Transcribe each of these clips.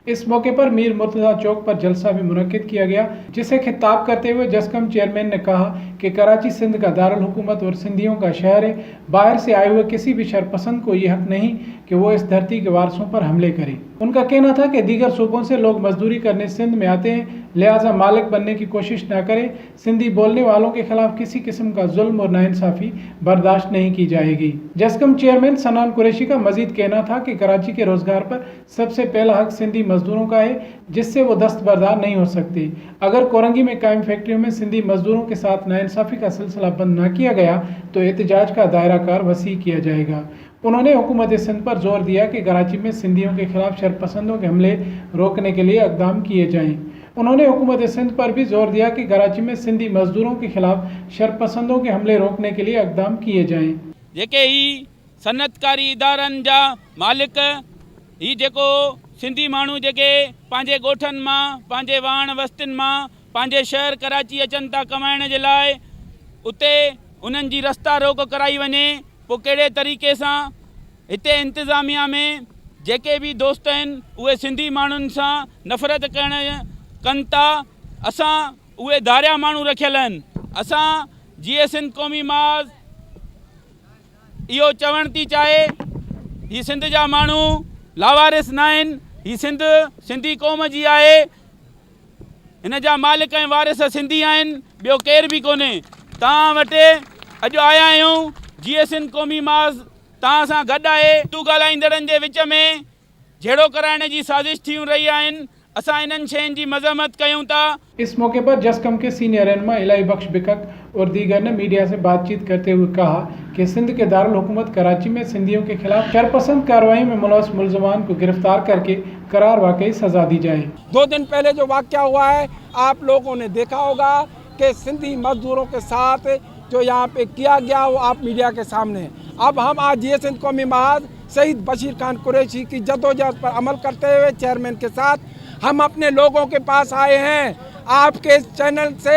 इस मौके पर मीर मुर्तजा चौक पर जलसा भी मुनक्किद किया गया, जिसे खिताब करते हुए जस्कम चेयरमैन ने कहा कि कराची सिंध का दारुल हुकूमत और सिंधियों का शहर है। बाहर से आए हुए किसी भी शरपसंद को ये हक नहीं कि वो इस धरती के वारसों पर हमले करे। उनका कहना था कि दीगर सूबों से लोग मजदूरी करने सिंध में आते हैं, लिहाजा मालिक बनने की कोशिश न करें। सिंधी बोलने वालों के खिलाफ किसी किस्म का जुल्म और नाइंसाफी बर्दाश्त नहीं की जाएगी। जस्कम चेयरमैन सनान कुरैशी का मजीद कहना था कि कराची के रोजगार पर सबसे पहला हक सिंधी मजदूरों का है, जिससे वो दस्तबरदार नहीं हो सकते। अगर कोरंगी में कायम फैक्ट्रियों में सिंधी मजदूरों के साथ नाइंसाफी का सिलसिला बंद न किया गया तो एहतजाज का दायरा कार वसी किया जाएगा। उन्होंने हुकूमत सिंध पर जोर दिया कि कराची में सिंधियों के खिलाफ शरपसंदों के हमले रोकने के लिए इक़दाम किए जाएं। उन्होंने हुकूमत सिंध पर भी जोर दिया कि कराची में सिंधी मजदूरों के खिलाफ शरपसंदों के हमले रोकने के लिए इक़दाम किए जाएं। जेके ही सनतकारी इदारनि जा मालिक ही जेको सिंधी माण्हू जेके पंहिंजे ॻोठनि मां पंहिंजे वाण वस्तियुनि मां पंहिंजे शहर कराची अचनि था कमाइण जे लाइ, उते उन्हनि जी रस्ता रोक कराई वञे। पोइ कहिड़े तरीक़े सां हिते इंतिज़ामिया में जेके बि दोस्त आहिनि उहे सिंधी माण्हुनि सां नफ़रत कनि था। असां उहे धारिया माण्हू रखियल आहिनि। असां जीअं सिंध क़ौमी माज़ इहो चवणु थी चाहे, ही सिंध जा माण्हू लावारिस न आहिनि, ही सिंध सिंधी क़ौम जी आहे, हिन जा मालिक ऐं वारिस सिंधी आहिनि, ॿियो केर बि कोन्हे। तव्हां वटि अॼु आया आहियूं, जीअं सिंध क़ौमी माज़ तव्हां सां गॾु आहे। तूं ॻाल्हाईंदड़नि जे विच में झेड़ो कराइण जी साज़िश थी रही आहिनि। असां इन्हनि शयुनि जी मज़म्मत कयूं था। इस मौके पर जस्कम के सीनियर रहनुमा इलाही बख्श बिकक और दीगर ने मीडिया से बातचीत करते हुए कहा कि सिंध के दारुल हुकूमत कराची में सिंधियों के खिलाफ शरपसंद कार्रवाई में मुलव्वस मुलजमान को गिरफ्तार करके करार वाकई सजा दी जाए। 2 दिन पहले जो वाक़या हुआ है, आप लोगों ने देखा होगा कि सिंधी मजदूरों के साथ जो यहाँ पे किया गया वो आप मीडिया के सामने है। अब हम आज ये सिंध क़ौमी माज़ शहीद बशीर खान कुरैशी की जद्दोजहद पर अमल करते हुए चेयरमैन के साथ हम अपने लोगों के पास आए हैं। आपके इस चैनल से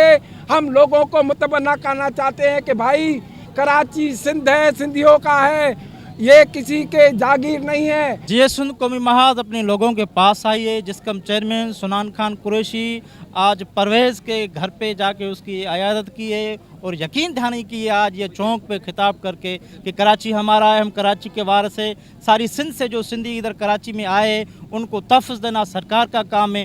हम लोगों को मुतबन्ना करना चाहते हैं कि भाई कराची सिंध है, सिंधियों का है, ये किसी के जागीर नहीं है। जी सिंध कौमी महाज अपने लोगों के पास आई है। जिसका चेयरमैन सनान खान कुरैशी आज परवेज़ के घर पे जाके उसकी अयादत की है और यकीन दहानी की है आज ये चौक पे खिताब करके कि कराची हमारा है, हम कराची के वारिस है। सारी सिंध से जो सिंधी इधर कराची में आए उनको तहफ़्फ़ुज़ देना सरकार का काम है।